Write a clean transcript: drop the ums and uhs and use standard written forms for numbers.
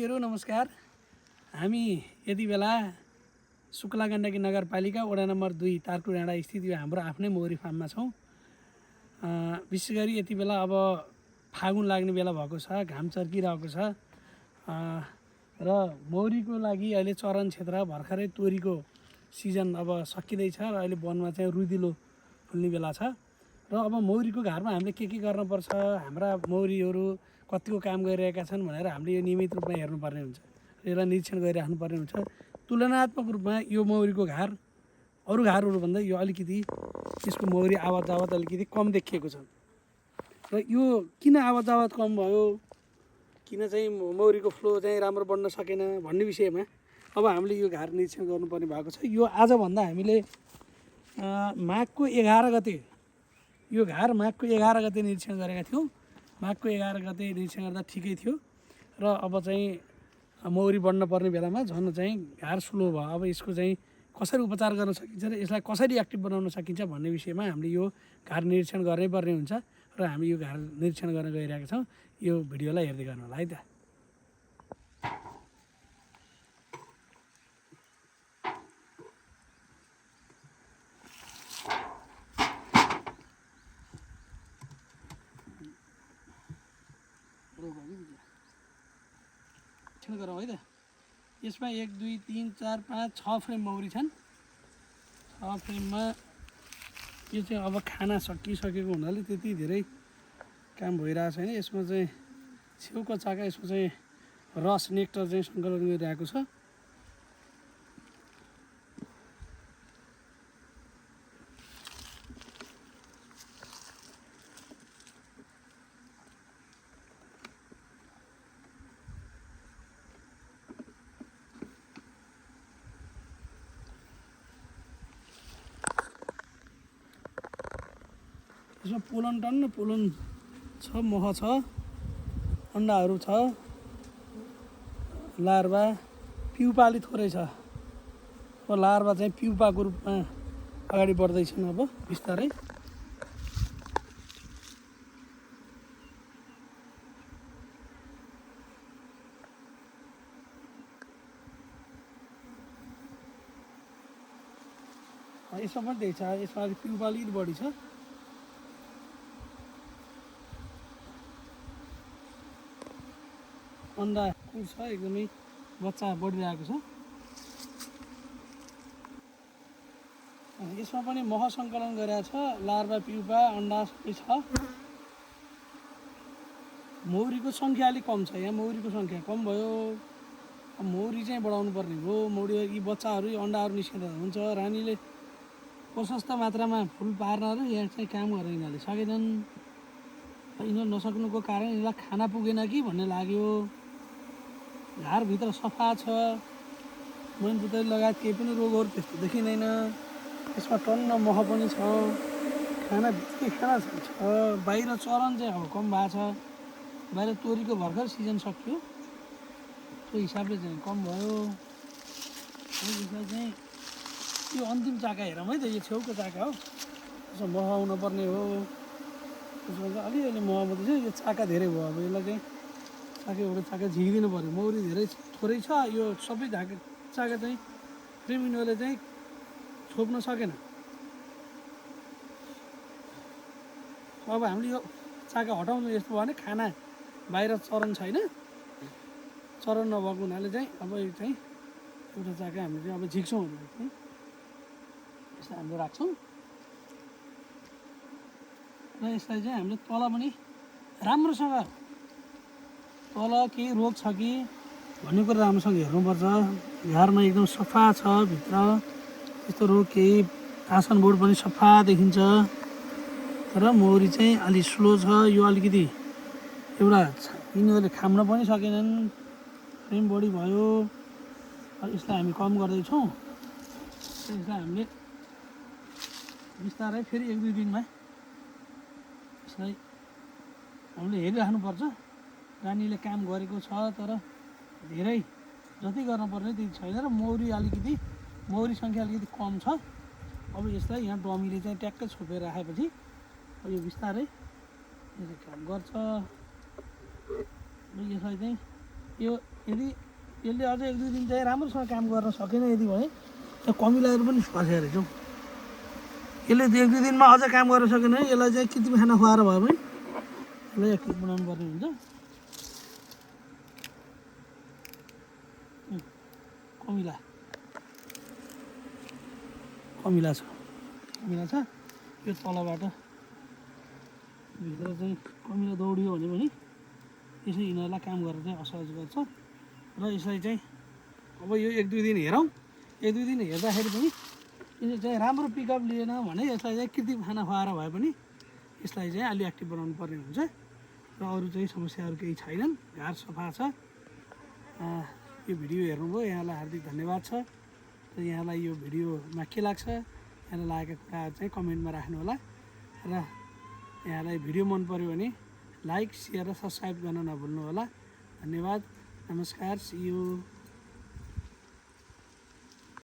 नमस्कार। हामी यति बेला शुक्ला गण्डकी नगरपालिका वडा नम्बर 2 तारकु डाँडा स्थित यो हाम्रो आफ्नै मौरी फार्ममा छौँ। विशेष गरी यति बेला अब फागुन लाग्ने बेला भएको छ, घाम चर्किरहेको छ र मौरीको लागि अहिले चरन क्षेत्र भर्खरै तोरीको सिजन अब सकिँदैछ र अहिले वनमा चाहिँ रुदिलो फुल्ने बेला छ र अब मौरीको घरमा हामीले के गर्नुपर्छ, हाम्रा मौरीहरू कतिको काम गरिरहेका छन् भनेर हामीले यो नियमित रूपमा हेर्नुपर्ने हुन्छ, यसलाई निरीक्षण गरिराख्नुपर्ने हुन्छ। तुलनात्मक रूपमा यो मौरीको घर अरू घरहरूभन्दा यो अलिकति यसको मौरी आवत जावत अलिकति कम देखिएको छ र यो किन आवत जावत कम भयो, किन चाहिँ मौरीको फ्लो चाहिँ राम्रो बढ्न सकेन भन्ने विषयमा अब हामीले यो घर निरीक्षण गर्नुपर्ने भएको छ। यो आजभन्दा हामीले माघको 11 गते यो घर माघको 11 गते निरीक्षण गरेका थियौँ। माघको 11 गते निरीक्षण गर्दा ठिकै थियो र अब चाहिँ मौरी बढ्न पर्ने बेलामा झन् चाहिँ घर स्लो भयो। अब यसको चाहिँ कसरी उपचार गर्न सकिन्छ र यसलाई कसरी एक्टिभ बनाउन सकिन्छ भन्ने विषयमा हामीले यो घर निरीक्षण गर्नै पर्ने हुन्छ र हामी यो घर निरीक्षण गर्न गइरहेका छौँ। यो भिडियोलाई हेर्दै गर्नु होला है त। गरौँ है त। यसमा 1 2 3 4 5 6 फ्रेम मौरी छन्। 6 फ्रेममा यो चाहिँ अब खाना सकिसकेको हुनाले त्यति धेरै काम भइरहेको छैन। यसमा चाहिँ छेउको चाका यसमा चाहिँ रस नेक्टर चाहिँ सङ्कलन गरिरहेको छ। यसमा पोलन टन्न पोलन छ, मह छ, अन्डाहरू छ, लार्भा पिउपा अलि थोरै छ। अब लार्भा चाहिँ पिउपाको रूपमा अगाडि बढ्दैछन् अब बिस्तारै। यसमा पनि त्यही छ, यसमा अलिक पिउपा अलिकति बढी छ। अन्डा छ, एकदमै बच्चा बढिरहेको छ। यसमा पनि मह सङ्कलन गरेको छ, लार्भा पिउपा अन्डा सबै छ। मौरीको सङ्ख्या अलिक कम छ, यहाँ मौरीको सङ्ख्या कम भयो। मौरी चाहिँ बढाउनु पर्ने हो। मौरी यी बच्चाहरू अन्डाहरू निस्किँदा हुन्छ। रानीले प्रशस्त मात्रामा फुल पार्न र यहाँ चाहिँ काम गर्न यिनीहरूले सकेनन्। यिनीहरू नसक्नुको कारण यिनीहरूलाई खाना पुगेन कि भन्ने लाग्यो। घरभित्र सफा छ, मैनपुतरी लगायत केही पनि रोगहरू त्यस्तो देखिँदैन। यसमा टन्न मह पनि छ, खाना भित्रै खाना छ। बाहिर चरन चाहिँ अब कम भएको छ, बाहिर तोरीको भर्खर सिजन सक्यो, त्यो हिसाबले चाहिँ कम भयो। यसलाई चाहिँ यो अन्तिम चाका हेरौँ है त। यो छेउको चाका हो, यसमा मह आउनुपर्ने हो। त्यसमा चाहिँ अलिअलि मह मात्रै छ। यो चाका धेरै भयो, अब यसलाई चाहिँ चाका चाका झिकिदिनु पऱ्यो। मौरी धेरै थोरै छ। यो सबै चाका चाहिँ फ्रेम यिनीहरूले चाहिँ छोप्न सकेन। अब हामीले यो चाका हटाउनु यस्तो भयो भने खाना बाहिर चरन छैन, चरन नभएको हुनाले चाहिँ अब यो चाहिँ एउटा चाका हामीले चाहिँ अब झिक्छौँ भने चाहिँ यसलाई हामीले राख्छौँ र यसलाई चाहिँ हामीले तल पनि राम्रोसँग तल केही रोग छ कि भन्ने कुरा राम्रोसँग हेर्नुपर्छ। घरमा एकदम सफा छ, भित्र त्यस्तो रोग केही, आसन बोर्ड पनि सफा देखिन्छ। तर मौरी चाहिँ अलि स्लो छ। यो अलिकति एउटा यिनीहरूले खाम्न पनि सकेनन्, फ्रेम बढी भयो। यसलाई हामी कम गर्दैछौँ। यसलाई हामीले बिस्तारै फेरि 1 2 दिनमा यसलाई हामीले हेरिराख्नुपर्छ। रानीले काम गरेको छ, तर धेरै जति गर्नुपर्ने त्यति छैन र मौरी सङ्ख्या अलिकति कम छ। अब यसलाई यहाँ डमीले चाहिँ ट्याक्कै छोपेर राखेपछि यो बिस्तारै यसले काम गर्छ। यसलाई चाहिँ यो यदि यसले अझ 1-2 दिन चाहिँ राम्रोसँग काम गर्न सकेन यदि भने त्यो कमिलाहरू पनि फसेर रहेछौँ। यसले 1-2 दिनमा अझ काम गर्न सकेन भने यसलाई चाहिँ कृत्रिम खाना खुवाएर भयो भने यसलाई एक्टिभ बनाउनु पर्ने हुन्छ। कमिला कमिला छ यो तलबाट भित्र चाहिँ कमिला दौडियो भने पनि यसले यिनीहरूलाई काम गरेर चाहिँ असहज गर्छ र यसलाई चाहिँ अब यो 1-2 दिन हेरौँ। 1-2 दिन हेर्दाखेरि पनि यसले चाहिँ राम्रो पिकअप लिएन भने यसलाई चाहिँ कृत्रिम खाना खुवाएर भए पनि यसलाई चाहिँ अलि एक्टिभ बनाउनु पर्ने हुन्छ र अरू चाहिँ समस्याहरू केही छैनन्। घार सफा छ। यो भिडियो हेर्नुभयो यहाँलाई हार्दिक धन्यवाद छ र यहाँलाई यो भिडियोमा के लाग्छ यहाँलाई लागेका कुराहरू चाहिँ कमेन्टमा राख्नुहोला र यहाँलाई भिडियो मन पर्यो भने लाइक, सेयर र सब्सक्राइब गर्न नभुल्नुहोला। धन्यवाद। नमस्कार। See you.